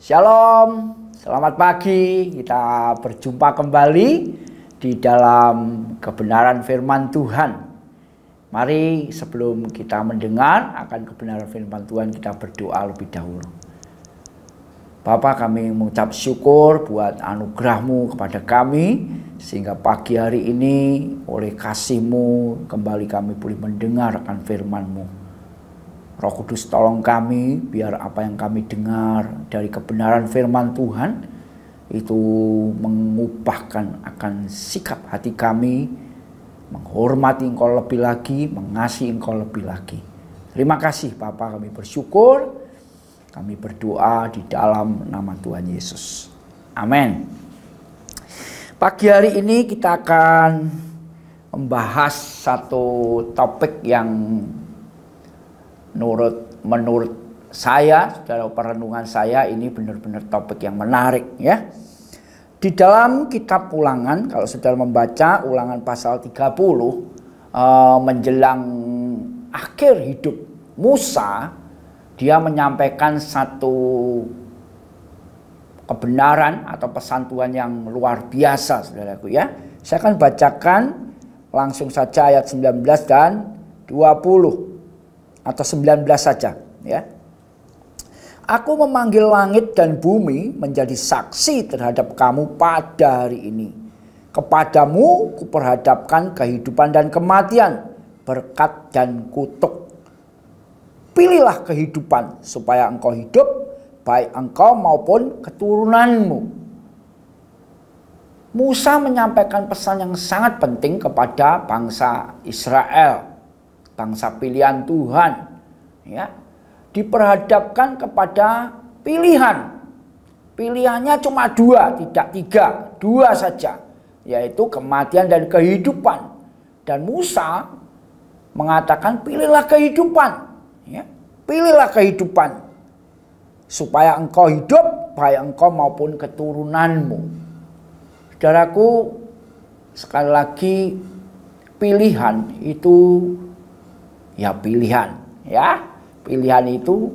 Shalom, selamat pagi. Kita berjumpa kembali di dalam kebenaran firman Tuhan. Mari sebelum kita mendengar akan kebenaran firman Tuhan, kita berdoa lebih dahulu. Bapa, kami mengucap syukur buat anugerah-Mu kepada kami, sehingga pagi hari ini oleh kasih-Mu kembali kami boleh mendengar akan firman-Mu. Roh Kudus, tolong kami biar apa yang kami dengar dari kebenaran firman Tuhan itu mengubahkan akan sikap hati kami, menghormati Engkau lebih lagi, mengasihi Engkau lebih lagi. Terima kasih Bapa, kami bersyukur, kami berdoa di dalam nama Tuhan Yesus. Amin. Pagi hari ini kita akan membahas satu topik yang menurut saya, saudara, perenungan saya ini benar-benar topik yang menarik ya. Di dalam kitab Ulangan, kalau saudara membaca Ulangan pasal 30, menjelang akhir hidup Musa, dia menyampaikan satu kebenaran atau pesan Tuhan yang luar biasa, saudaraku ya. Saya akan bacakan langsung saja ayat 19 dan 20. Atau 19 saja ya. Aku memanggil langit dan bumi menjadi saksi terhadap kamu pada hari ini. Kepadamu kuperhadapkan kehidupan dan kematian, berkat dan kutuk. Pilihlah kehidupan supaya engkau hidup, baik engkau maupun keturunanmu. Musa menyampaikan pesan yang sangat penting kepada bangsa Israel, bangsa pilihan Tuhan ya, diperhadapkan kepada pilihan. Pilihannya cuma dua, tidak tiga, dua saja, yaitu kematian dan kehidupan. Dan Musa mengatakan pilihlah kehidupan ya, pilihlah kehidupan supaya engkau hidup, baik engkau maupun keturunanmu. Saudaraku, sekali lagi, pilihan itu ya pilihan ya. Pilihan itu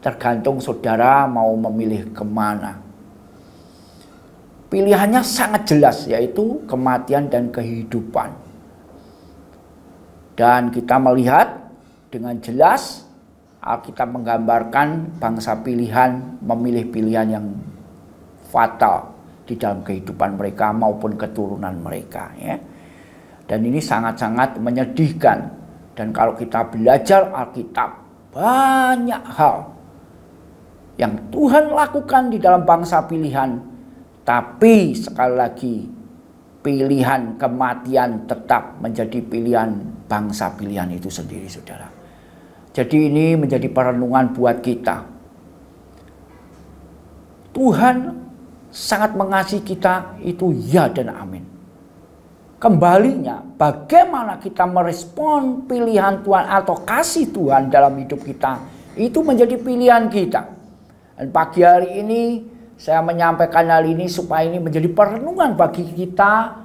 tergantung saudara mau memilih kemana. Pilihannya sangat jelas, yaitu kematian dan kehidupan. Dan kita melihat dengan jelas Alkitab menggambarkan bangsa pilihan memilih pilihan yang fatal di dalam kehidupan mereka maupun keturunan mereka ya. Dan ini sangat-sangat menyedihkan. Dan kalau kita belajar Alkitab, banyak hal yang Tuhan lakukan di dalam bangsa pilihan. Tapi sekali lagi, pilihan kematian tetap menjadi pilihan bangsa pilihan itu sendiri, saudara. Jadi ini menjadi perenungan buat kita. Tuhan sangat mengasihi kita, itu ya dan amin. Kembalinya, bagaimana kita merespon pilihan Tuhan atau kasih Tuhan dalam hidup kita, itu menjadi pilihan kita. Dan pagi hari ini saya menyampaikan hal ini supaya ini menjadi perenungan bagi kita.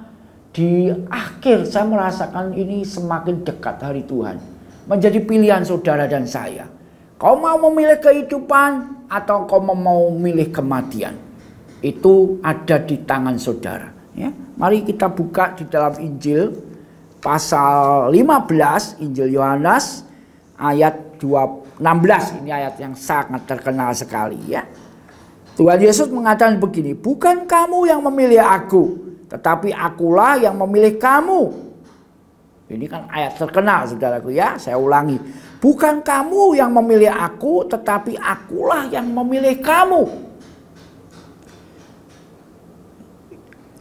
Di akhir saya merasakan ini semakin dekat hari Tuhan. Menjadi pilihan saudara dan saya. Kau mau memilih kehidupan atau kau mau memilih kematian? Itu ada di tangan saudara. Ya, mari kita buka di dalam Injil pasal 15, Injil Yohanes ayat 16. Ini ayat yang sangat terkenal sekali ya. Tuhan Yesus mengatakan begini, bukan kamu yang memilih aku, tetapi akulah yang memilih kamu. Ini kan ayat terkenal, saudaraku ya. Saya ulangi, bukan kamu yang memilih aku, tetapi akulah yang memilih kamu.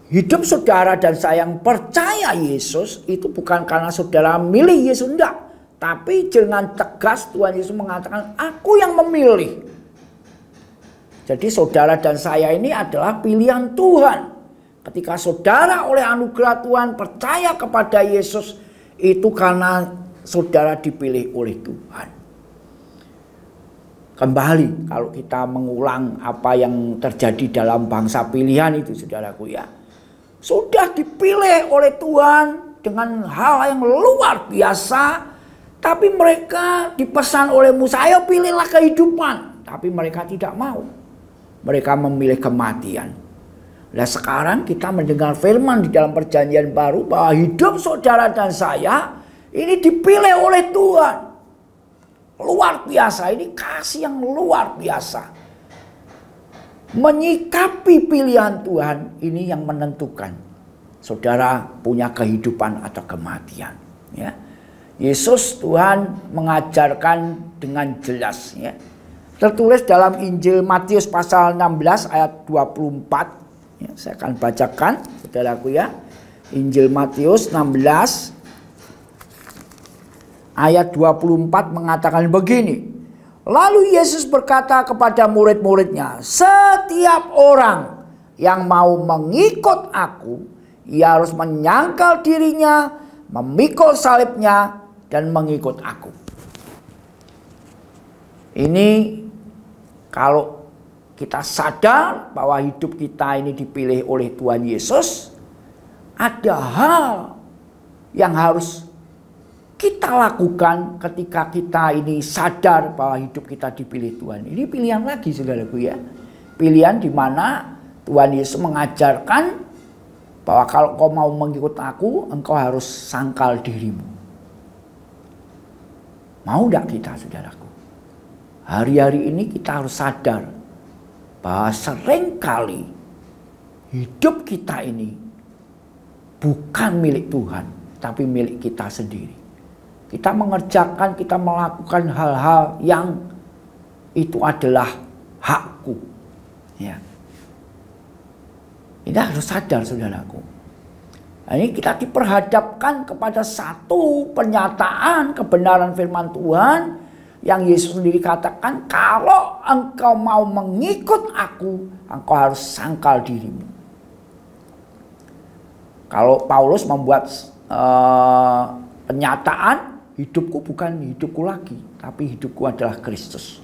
Hidup saudara dan saya yang percaya Yesus itu bukan karena saudara milih Yesus, enggak. Tapi dengan tegas Tuhan Yesus mengatakan, aku yang memilih. Jadi saudara dan saya ini adalah pilihan Tuhan. Ketika saudara oleh anugerah Tuhan percaya kepada Yesus, itu karena saudara dipilih oleh Tuhan. Kembali kalau kita mengulang apa yang terjadi dalam bangsa pilihan itu, saudaraku ya. Sudah dipilih oleh Tuhan dengan hal yang luar biasa. Tapi mereka dipesan oleh Musa, ayo pilihlah kehidupan. Tapi mereka tidak mau. mereka memilih kematian. Nah sekarang kita mendengar firman di dalam perjanjian baru bahwa hidup saudara dan saya ini dipilih oleh Tuhan. Luar biasa, ini kasih yang luar biasa. Menyikapi pilihan Tuhan ini yang menentukan saudara punya kehidupan atau kematian. Ya. Yesus Tuhan mengajarkan dengan jelas. Ya. Tertulis dalam Injil Matius pasal 16 ayat 24. Ya, saya akan bacakan saudaraku ya. Injil Matius 16 ayat 24 mengatakan begini. Lalu Yesus berkata kepada murid-muridnya, setiap orang yang mau mengikut aku, ia harus menyangkal dirinya, memikul salibnya, dan mengikut aku. Ini kalau kita sadar bahwa hidup kita ini dipilih oleh Tuhan Yesus, ada hal yang harus kita lakukan ketika kita ini sadar bahwa hidup kita dipilih Tuhan. Ini pilihan lagi saudaraku ya. Pilihan di mana Tuhan Yesus mengajarkan bahwa kalau kau mau mengikut aku, engkau harus sangkal dirimu. Mau tidak kita saudaraku? Hari-hari ini kita harus sadar bahwa seringkali hidup kita ini bukan milik Tuhan, tapi milik kita sendiri. Kita mengerjakan, kita melakukan hal-hal yang itu adalah hakku. Ya. Kita harus sadar saudaraku. Nah, ini kita diperhadapkan kepada satu pernyataan kebenaran firman Tuhan yang Yesus sendiri katakan, kalau engkau mau mengikut aku, engkau harus sangkal dirimu. Kalau Paulus membuat pernyataan, hidupku bukan hidupku lagi, tapi hidupku adalah Kristus.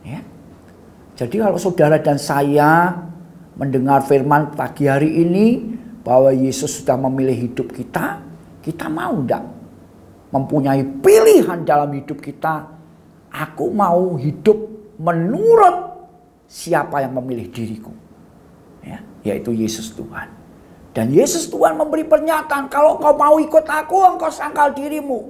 Ya. Jadi kalau saudara dan saya mendengar firman pagi hari ini bahwa Yesus sudah memilih hidup kita, kita mau enggak mempunyai pilihan dalam hidup kita? Aku mau hidup menurut siapa yang memilih diriku, ya, yaitu Yesus Tuhan. Dan Yesus Tuhan memberi pernyataan, kalau kau mau ikut aku, engkau sangkal dirimu.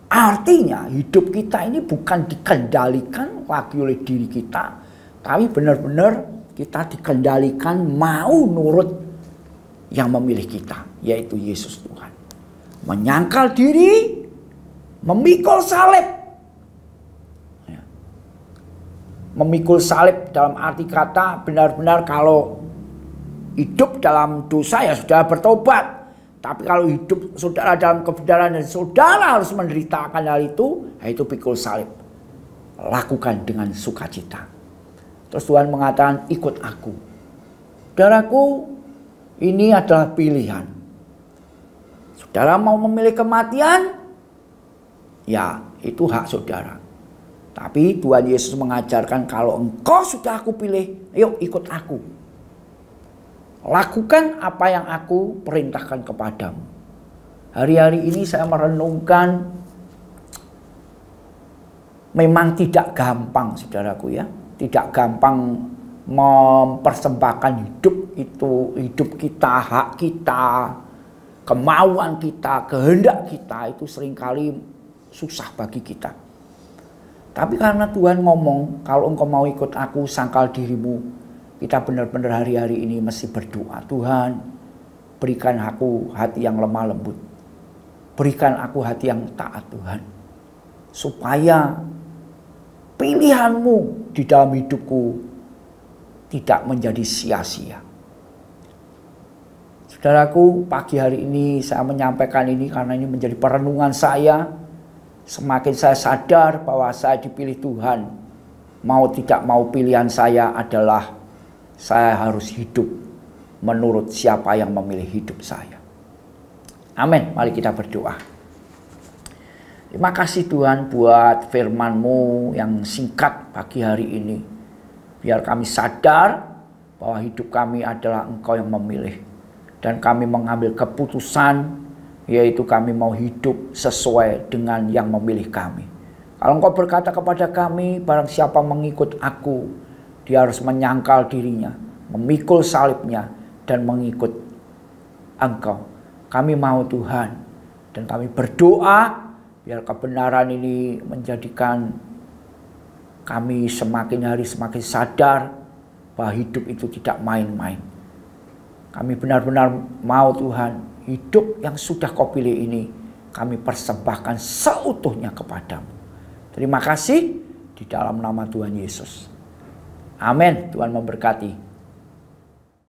Artinya hidup kita ini bukan dikendalikan lagi oleh diri kita, tapi benar-benar kita dikendalikan mau nurut yang memilih kita, yaitu Yesus Tuhan. Menyangkal diri, memikul salib. Ya. Memikul salib dalam arti kata benar-benar kalau hidup dalam dosa ya saudara bertobat. Tapi kalau hidup saudara dalam kebenaran dan saudara harus menderita akan hal itu, yaitu pikul salib. Lakukan dengan sukacita. Terus Tuhan mengatakan, ikut aku. Saudaraku, ini adalah pilihan. Saudara mau memilih kematian, ya itu hak saudara. Tapi Tuhan Yesus mengajarkan, kalau engkau sudah aku pilih, yuk ikut aku. Lakukan apa yang aku perintahkan kepadamu. Hari-hari ini saya merenungkan, memang tidak gampang saudaraku ya. Tidak gampang mempersembahkan hidup kita, hak kita, kemauan kita, kehendak kita itu seringkali susah bagi kita. Tapi karena Tuhan ngomong, kalau engkau mau ikut aku, sangkal dirimu. Kita benar-benar hari-hari ini mesti berdoa. Tuhan, berikan aku hati yang lemah lembut. Berikan aku hati yang taat Tuhan. Supaya pilihanmu di dalam hidupku tidak menjadi sia-sia. Saudaraku, pagi hari ini saya menyampaikan ini karena ini menjadi perenungan saya. Semakin saya sadar bahwa saya dipilih Tuhan. Mau tidak mau pilihan saya adalah saya harus hidup menurut siapa yang memilih hidup saya. Amin. Mari kita berdoa. Terima kasih Tuhan buat firman-Mu yang singkat pagi hari ini. Biar kami sadar bahwa hidup kami adalah Engkau yang memilih. Dan kami mengambil keputusan, yaitu kami mau hidup sesuai dengan yang memilih kami. Kalau Engkau berkata kepada kami, barang siapa mengikut aku, dia harus menyangkal dirinya, memikul salibnya, dan mengikut Engkau. Kami mau Tuhan, dan kami berdoa biar kebenaran ini menjadikan kami semakin hari semakin sadar bahwa hidup itu tidak main-main. Kami benar-benar mau Tuhan, hidup yang sudah Kau pilih ini kami persembahkan seutuhnya kepadamu. Terima kasih di dalam nama Tuhan Yesus. Amin. Tuhan memberkati.